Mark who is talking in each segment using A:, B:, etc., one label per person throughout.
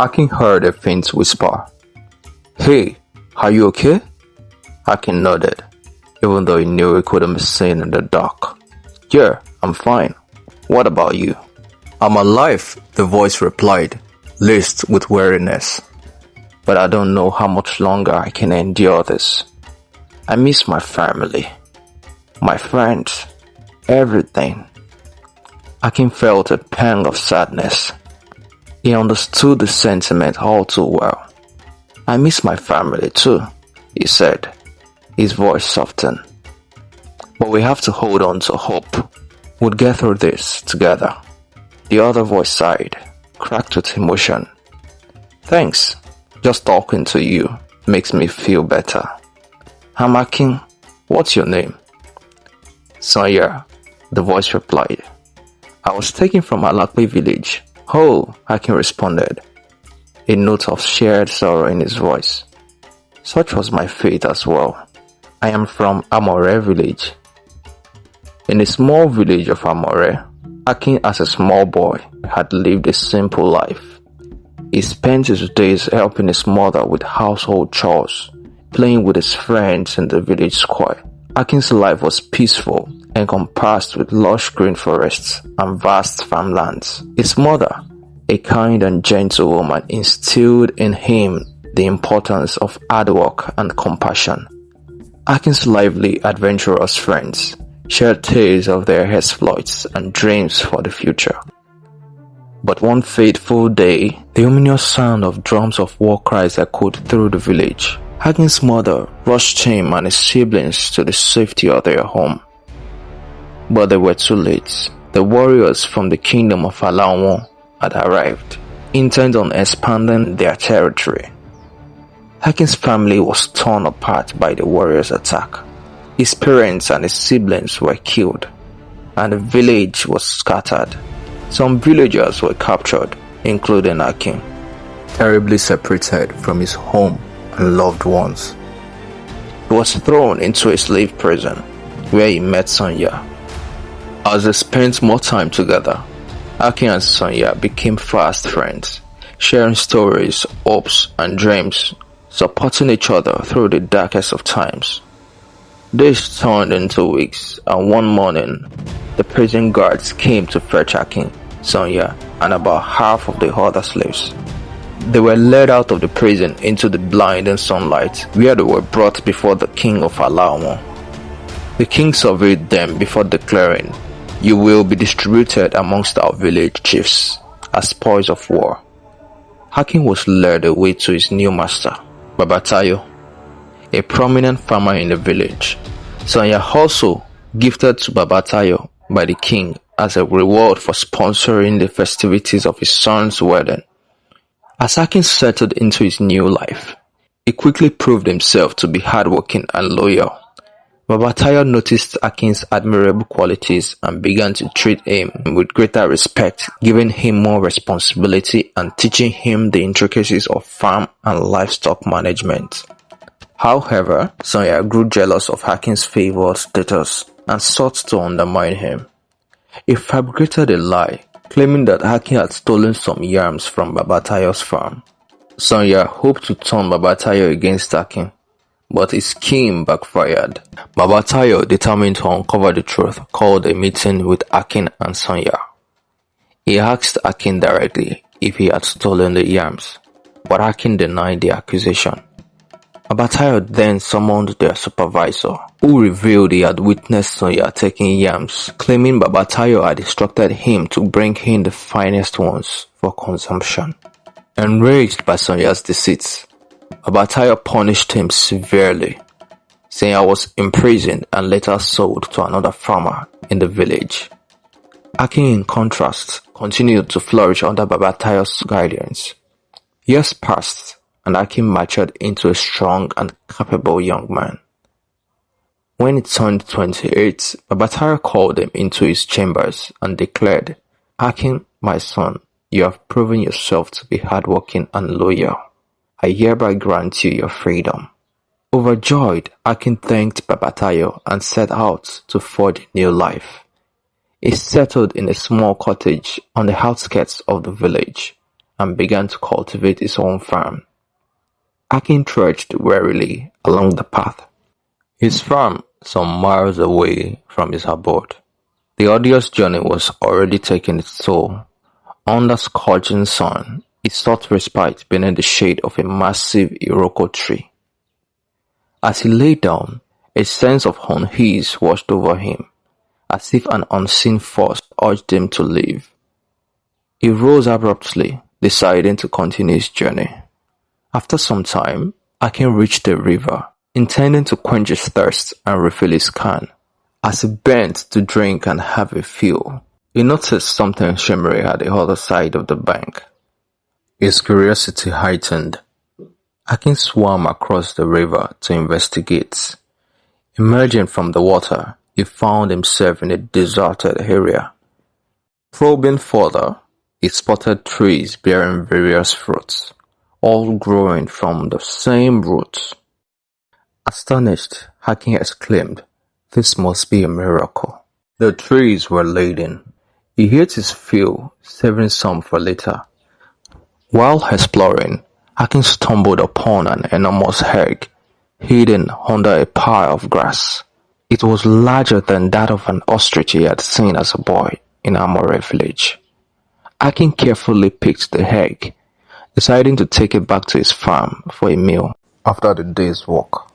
A: Akin heard a faint whisper. "Hey, are you okay?" Akin nodded, even though he knew he couldn't be seen in the dark. "Yeah, I'm fine. What about you?" "I'm alive," the voice replied, laced with weariness. "But I don't know how much longer I can endure this. I miss my family, my friends, everything." Akin felt a pang of sadness. He understood the sentiment all too well. "I miss my family too," he said, his voice softened. "But we have to hold on to hope. We'll get through this together." The other voice sighed, cracked with emotion. "Thanks. Just talking to you makes me feel better." "I'm Akin. What's your name?" "Sonya," the voice replied. "I was taken from Alakwe village." "Oh," Akin responded, a note of shared sorrow in his voice. "Such was my fate as well. I am from Amore village." In the small village of Amore, Akin as a small boy had lived a simple life. He spent his days helping his mother with household chores, playing with his friends in the village square. Akin's life was peaceful, encompassed with lush green forests and vast farmlands. His mother, a kind and gentle woman, instilled in him the importance of hard work and compassion. Akin's lively, adventurous friends shared tales of their exploits and dreams for the future. But one fateful day, the ominous sound of drums of war cries echoed through the village. Akin's mother rushed him and his siblings to the safety of their home. But they were too late. The warriors from the kingdom of Alawon had arrived, intent on expanding their territory. Akin's family was torn apart by the warriors' attack. His parents and his siblings were killed, and the village was scattered. Some villagers were captured, including Akin, terribly separated from his home and loved ones. He was thrown into a slave prison, where he met Sonya. As they spent more time together, Akin and Sonya became fast friends, sharing stories, hopes, and dreams, supporting each other through the darkest of times. Days turned into weeks, and one morning, the prison guards came to fetch Akin, Sonya, and about half of the other slaves. They were led out of the prison into the blinding sunlight, where they were brought before the king of Alawon. The king surveyed them before declaring, "You will be distributed amongst our village chiefs as spoils of war." Akin was led away to his new master, Babatayo, a prominent farmer in the village. Sonya also gifted to Babatayo by the king as a reward for sponsoring the festivities of his son's wedding. As Akin settled into his new life, he quickly proved himself to be hardworking and loyal. Babatayo noticed Akin's admirable qualities and began to treat him with greater respect, giving him more responsibility and teaching him the intricacies of farm and livestock management. However, Sonya grew jealous of Akin's favored status and sought to undermine him. He fabricated a lie, claiming that Akin had stolen some yams from Babatayo's farm. Sonya hoped to turn Babatayo against Akin, but his scheme backfired. Babatayo, determined to uncover the truth, called a meeting with Akin and Sonya. He asked Akin directly if he had stolen the yams, but Akin denied the accusation. Babatayo then summoned their supervisor, who revealed he had witnessed Sonya taking yams, claiming Babatayo had instructed him to bring in the finest ones for consumption. Enraged by Sonya's deceit, Babatayo punished him severely. Sonya was imprisoned and later sold to another farmer in the village. Akin, in contrast, continued to flourish under Babatayo's guidance. Years passed, and Akin matured into a strong and capable young man. When he turned 28, Babatayo called him into his chambers and declared, "Akin, my son, you have proven yourself to be hardworking and loyal. I hereby grant you your freedom." Overjoyed, Akin thanked Babatayo and set out to forge a new life. He settled in a small cottage on the outskirts of the village and began to cultivate his own farm. Akin trudged warily along the path, his farm some miles away from his abode. The arduous journey was already taking its toll. Under scorching sun, he sought respite beneath the shade of a massive iroko tree. As he lay down, a sense of unease washed over him, as if an unseen force urged him to leave. He rose abruptly, deciding to continue his journey. After some time, Akin reached the river, intending to quench his thirst and refill his can. As he bent to drink and have a fill, he noticed something shimmering at the other side of the bank. His curiosity heightened. Akin swam across the river to investigate. Emerging from the water, he found himself in a deserted area. Probing further, he spotted trees bearing various fruits, all growing from the same roots. Astonished, Akin exclaimed, "This must be a miracle." The trees were laden. He ate his fill, saving some for later. While exploring, Akin stumbled upon an enormous egg hidden under a pile of grass. It was larger than that of an ostrich he had seen as a boy in Amore village. Akin carefully picked the egg, deciding to take it back to his farm for a meal after the day's walk.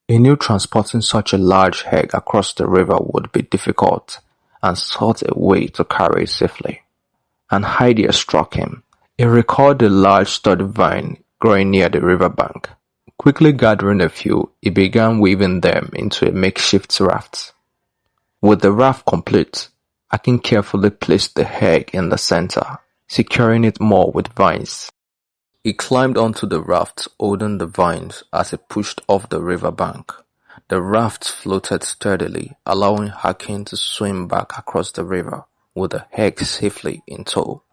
A: He knew transporting such a large egg across the river would be difficult, and sought a way to carry it safely. An idea struck him. He recalled a large sturdy vine growing near the riverbank. Quickly gathering a few, he began weaving them into a makeshift raft. With the raft complete, Akin carefully placed the egg in the center, securing it more with vines. He climbed onto the raft, holding the vines as it pushed off the riverbank. The raft floated sturdily, allowing Akin to swim back across the river with the egg safely in tow.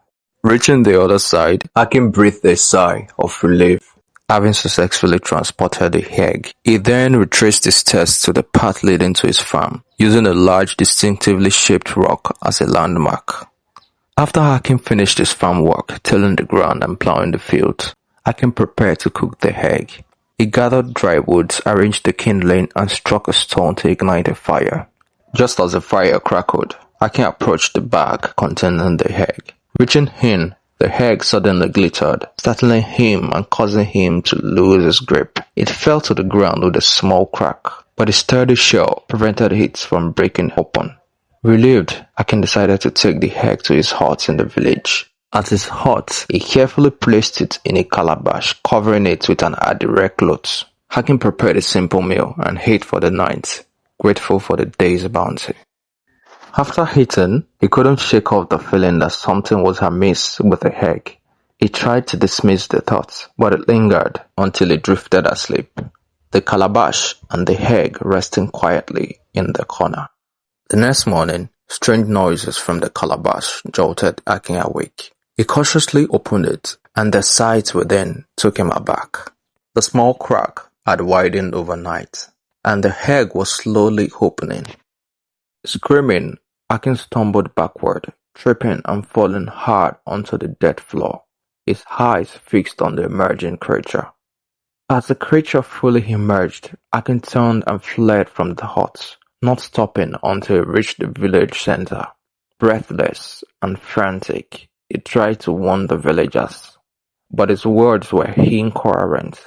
A: Reaching the other side, Akin breathed a sigh of relief, having successfully transported the egg. He then retraced his steps to the path leading to his farm, using a large distinctively shaped rock as a landmark. After Akin finished his farm work, tilling the ground and plowing the field, Akin prepared to cook the egg. He gathered dry wood, arranged the kindling, and struck a stone to ignite a fire. Just as the fire crackled, Akin approached the bag containing the egg. Reaching in, the egg suddenly glittered, startling him and causing him to lose his grip. It fell to the ground with a small crack, but a sturdy shell prevented it from breaking open. Relieved, Akin decided to take the egg to his hut in the village. At his hut, he carefully placed it in a calabash, covering it with an adire cloth. Akin prepared a simple meal and ate for the night, grateful for the day's bounty. After eating, he couldn't shake off the feeling that something was amiss with the egg. He tried to dismiss the thought, but it lingered until he drifted asleep, the calabash and the egg resting quietly in the corner. The next morning, strange noises from the calabash jolted Akin awake. He cautiously opened it, and the sight within took him aback. The small crack had widened overnight, and the egg was slowly opening. Screaming, Akin stumbled backward, tripping and falling hard onto the dirt floor, his eyes fixed on the emerging creature. As the creature fully emerged, Akin turned and fled from the hut, not stopping until he reached the village center. Breathless and frantic, he tried to warn the villagers, but his words were incoherent.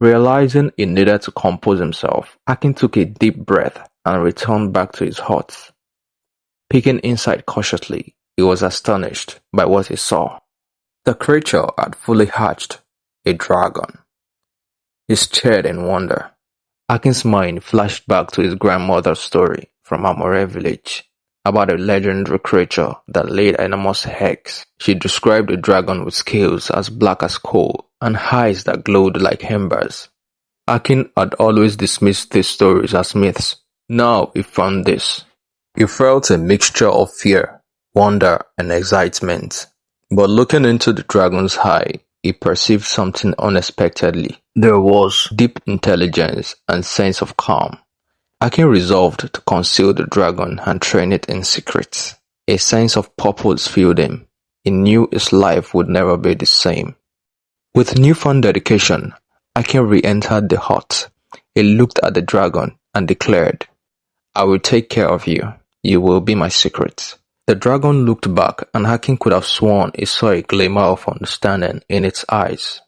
A: Realizing he needed to compose himself, Akin took a deep breath and returned back to his hut. Peeking inside cautiously, he was astonished by what he saw. The creature had fully hatched, a dragon. He stared in wonder. Akin's mind flashed back to his grandmother's story from Amore village about a legendary creature that laid enormous eggs. She described the dragon with scales as black as coal and eyes that glowed like embers. Akin had always dismissed these stories as myths. Now he found this. He felt a mixture of fear, wonder, and excitement. But looking into the dragon's eye, he perceived something unexpectedly. There was deep intelligence and sense of calm. Akin resolved to conceal the dragon and train it in secret. A sense of purpose filled him. He knew his life would never be the same. With newfound dedication, Akin re-entered the hut. He looked at the dragon and declared, "I will take care of you. You will be my secret." The dragon looked back, and Akin could have sworn he saw a glimmer of understanding in its eyes.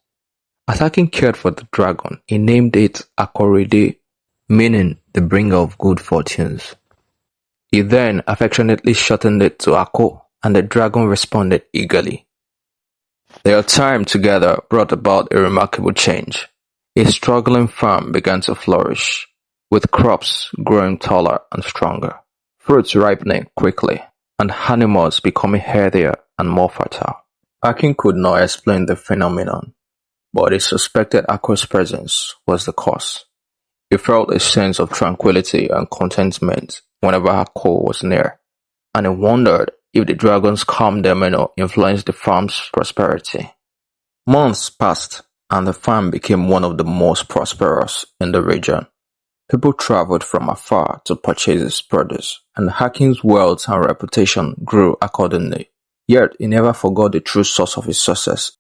A: As Akin cared for the dragon, he named it Akorede, meaning the bringer of good fortunes. He then affectionately shortened it to Ako, and the dragon responded eagerly. Their time together brought about a remarkable change. A struggling farm began to flourish, with crops growing taller and stronger, fruits ripening quickly, and animals becoming healthier and more fertile. Akin could not explain the phenomenon, but he suspected Ako's presence was the cause. He felt a sense of tranquility and contentment whenever Ako was near, and he wondered if the dragon's calm demeanor influenced the farm's prosperity. Months passed, and the farm became one of the most prosperous in the region. People traveled from afar to purchase his produce, and Akin's wealth and reputation grew accordingly. Yet he never forgot the true source of his success.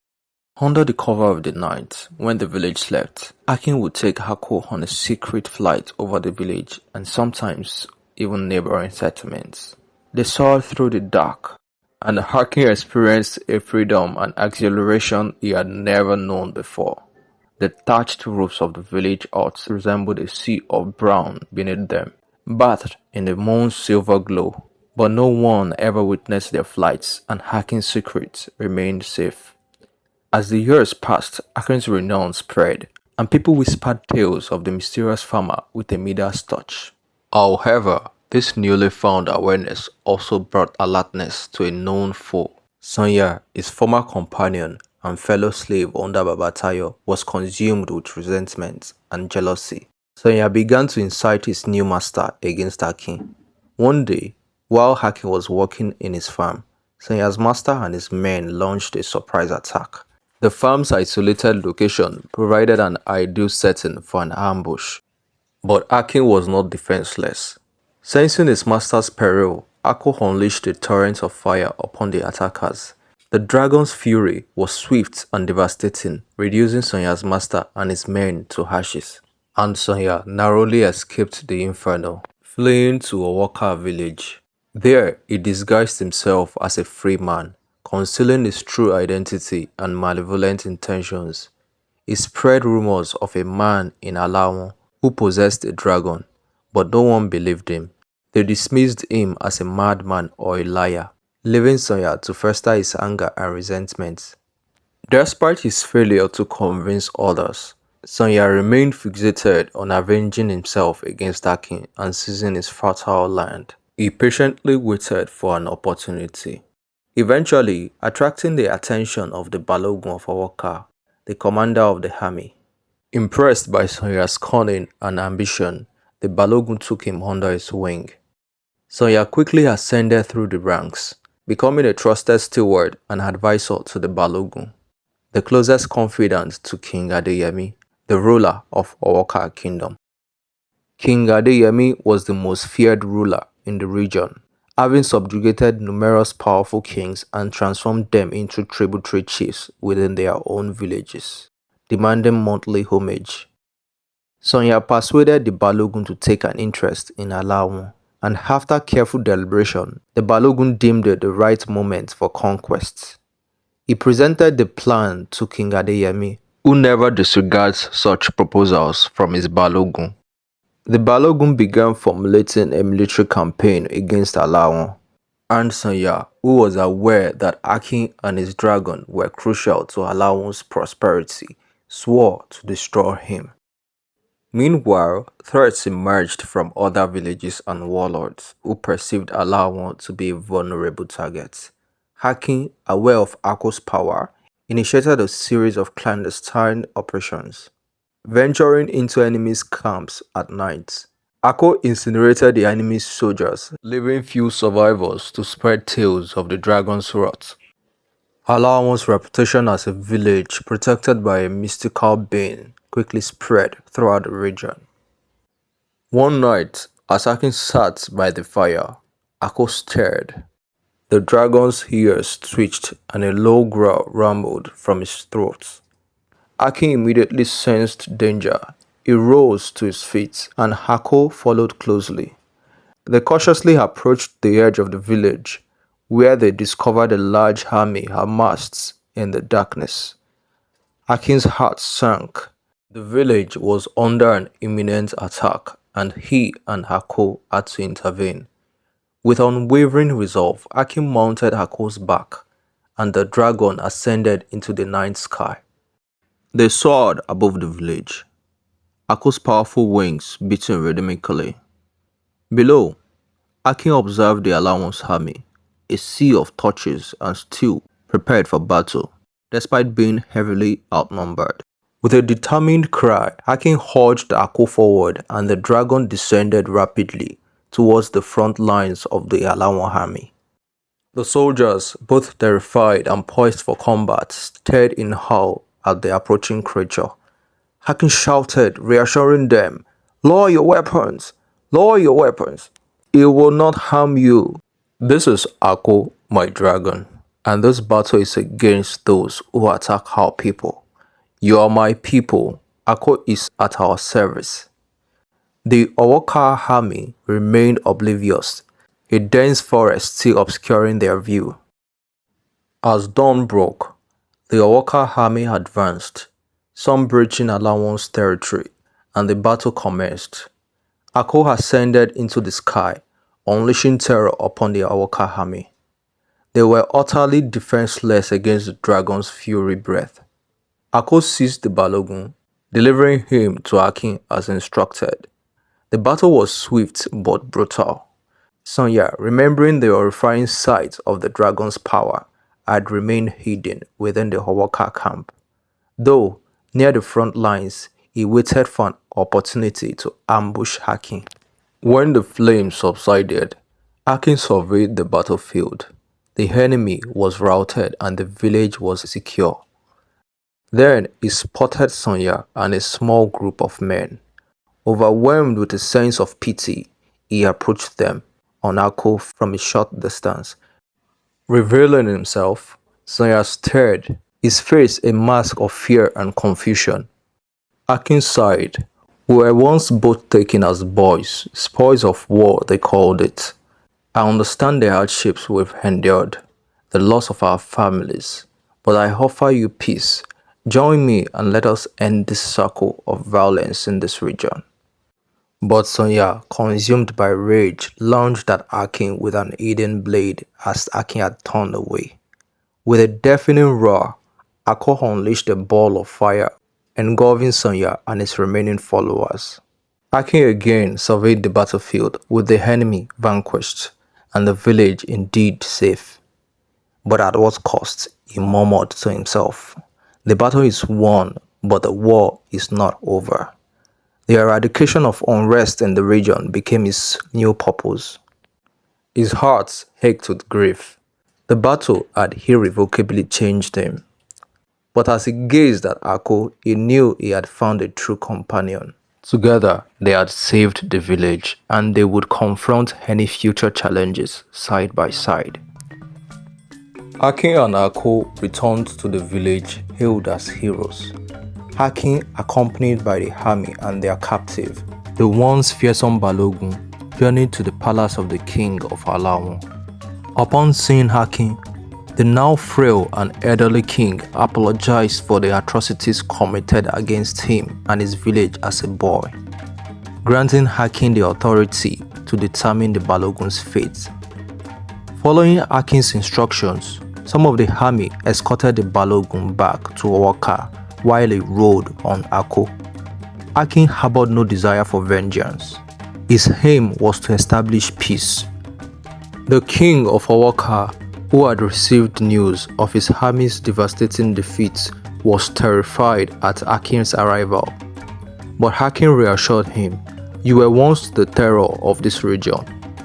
A: Under the cover of the night, when the village slept, Akin would take Ako on a secret flight over the village and sometimes even neighboring settlements. They soared through the dark, and Akin experienced a freedom and exhilaration he had never known before. The thatched roofs of the village huts resembled a sea of brown beneath them, bathed in the moon's silver glow. But no one ever witnessed their flights, and Akin's secrets remained safe. As the years passed, Akin's renown spread, and people whispered tales of the mysterious farmer with a Midas touch. However, this newly found awareness also brought alertness to a known foe. Sanya, his former companion and fellow slave under Babatayo, was consumed with resentment and jealousy. Sanya began to incite his new master against Akin. One day, while Akin was working in his farm, Sanya's master and his men launched a surprise attack. The farm's isolated location provided an ideal setting for an ambush, but Akin was not defenseless. Sensing his master's peril, Ako unleashed a torrent of fire upon the attackers. The dragon's fury was swift and devastating, reducing Sonya's master and his men to ashes. And Sonya narrowly escaped the inferno, fleeing to a Waka village. There, he disguised himself as a free man, concealing his true identity and malevolent intentions. He spread rumors of a man in Alawon who possessed a dragon, but no one believed him. They dismissed him as a madman or a liar, leaving Sonya to fester his anger and resentment. Despite his failure to convince others, Sonya remained fixated on avenging himself against Akin and seizing his fertile land. He patiently waited for an opportunity, eventually attracting the attention of the Balogun of Awaka, the commander of the army. Impressed by Sonya's cunning and ambition, the Balogun took him under his wing. Sonya quickly ascended through the ranks, becoming a trusted steward and advisor to the Balogun, the closest confidant to King Adeyemi, the ruler of Awaka Kingdom. King Adeyemi was the most feared ruler in the region, having subjugated numerous powerful kings and transformed them into tributary chiefs within their own villages, demanding monthly homage. Sonya persuaded the Balogun to take an interest in Alawon, and after careful deliberation, the Balogun deemed it the right moment for conquest. He presented the plan to King Adeyemi, who never disregards such proposals from his Balogun. The Balogun began formulating a military campaign against Alawon, and Sonya, who was aware that Akin and his dragon were crucial to Alawon's prosperity, swore to destroy him. Meanwhile, threats emerged from other villages and warlords who perceived Alawon to be a vulnerable target. Akin, aware of Ako's power, initiated a series of clandestine operations. Venturing into enemies' camps at night, Ako incinerated the enemy's soldiers, leaving few survivors to spread tales of the dragon's wrath. Alawon's reputation as a village protected by a mystical being quickly spread throughout the region. One night, as Akin sat by the fire, Ako stared. The dragon's ears twitched and a low growl rumbled from his throat. Akin immediately sensed danger. He rose to his feet and Hako followed closely. They cautiously approached the edge of the village, where they discovered a large army amassed in the darkness. Akin's heart sank. The village was under an imminent attack, and he and Hako had to intervene. With unwavering resolve, Akin mounted Hako's back, and the dragon ascended into the night sky. They soared above the village, Hako's powerful wings beating rhythmically. Below, Akin observed the Alawan's army, a sea of torches and steel prepared for battle, despite being heavily outnumbered. With a determined cry, Akin urged Hako forward and the dragon descended rapidly towards the front lines of the Alawan army. The soldiers, both terrified and poised for combat, stared in awe at the approaching creature. Akin shouted, reassuring them, "Lower your weapons! Lower your weapons! It will not harm you. This is Hako, my dragon, and this battle is against those who attack our people. You are my people. Hako is at our service." The Owoka army remained oblivious, a dense forest still obscuring their view. As dawn broke, the Owoka army advanced, some breaching Alawan's territory, and the battle commenced. Hako ascended into the sky, unleashing terror upon the Owoka army. They were utterly defenseless against the dragon's fury breath. Hako seized the Balogun, delivering him to Akin as instructed. The battle was swift but brutal. Sonya, remembering the horrifying sight of the dragon's power, had remained hidden within the Owoka camp. Though near the front lines, he waited for an opportunity to ambush Akin. When the flames subsided, Akin surveyed the battlefield. The enemy was routed and the village was secure. Then he spotted Sonya and a small group of men. Overwhelmed with a sense of pity, he approached them on Hako from a short distance. Revealing himself, Sonya stared, his face a mask of fear and confusion. Akin sighed. "We were once both taken as boys, spoils of war they called it. I understand the hardships we've endured, the loss of our families, but I offer you peace. Join me and let us end this circle of violence in this region." But Sonya, consumed by rage, lunged at Akin with an hidden blade as Akin had turned away. With a deafening roar, Hako unleashed a ball of fire, engulfing Sonya and his remaining followers. Akin again surveyed the battlefield with the enemy vanquished and the village indeed safe. But at what cost, he murmured to himself. The battle is won, but the war is not over. The eradication of unrest in the region became his new purpose. His heart ached with grief. The battle had irrevocably changed him. But as he gazed at Hako, he knew he had found a true companion. Together, they had saved the village, and they would confront any future challenges side by side. Akin and Hako returned to the village hailed as heroes. Akin accompanied by the army and their captive, the once fearsome Balogun, journeyed to the palace of the king of Alawan. Upon seeing Akin, the now frail and elderly king apologized for the atrocities committed against him and his village as a boy, granting Akin the authority to determine the Balogun's fate. Following Akin's instructions, some of the army escorted the Balogun back to Owoka while he rode on Hako. Akin harbored no desire for vengeance. His aim was to establish peace. The king of Owoka, who had received news of his army's devastating defeat, was terrified at Akin's arrival. But Akin reassured him, "You were once the terror of this region,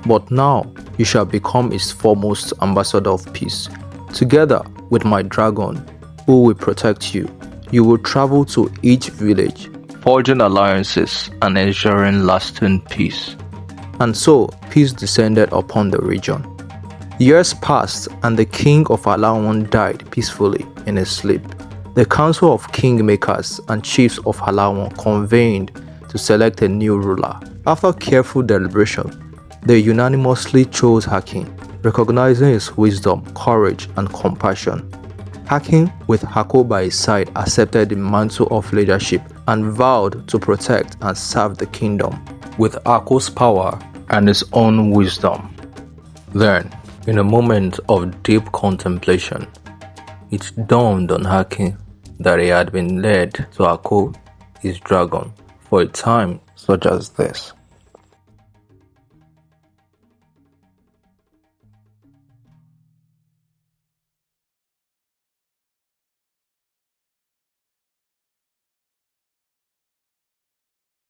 A: but now you shall become its foremost ambassador of peace. Together with my dragon, who will protect you, you will travel to each village, forging alliances and ensuring lasting peace." And so, peace descended upon the region. Years passed and the king of Alawon died peacefully in his sleep. The council of kingmakers and chiefs of Alawon convened to select a new ruler. After careful deliberation, they unanimously chose Akin, recognizing his wisdom, courage, and compassion. Akin, with Hako by his side, accepted the mantle of leadership and vowed to protect and serve the kingdom with Hako's power and his own wisdom. Then, in a moment of deep contemplation, it dawned on Akin that he had been led to Hako, his dragon, for a time such as this.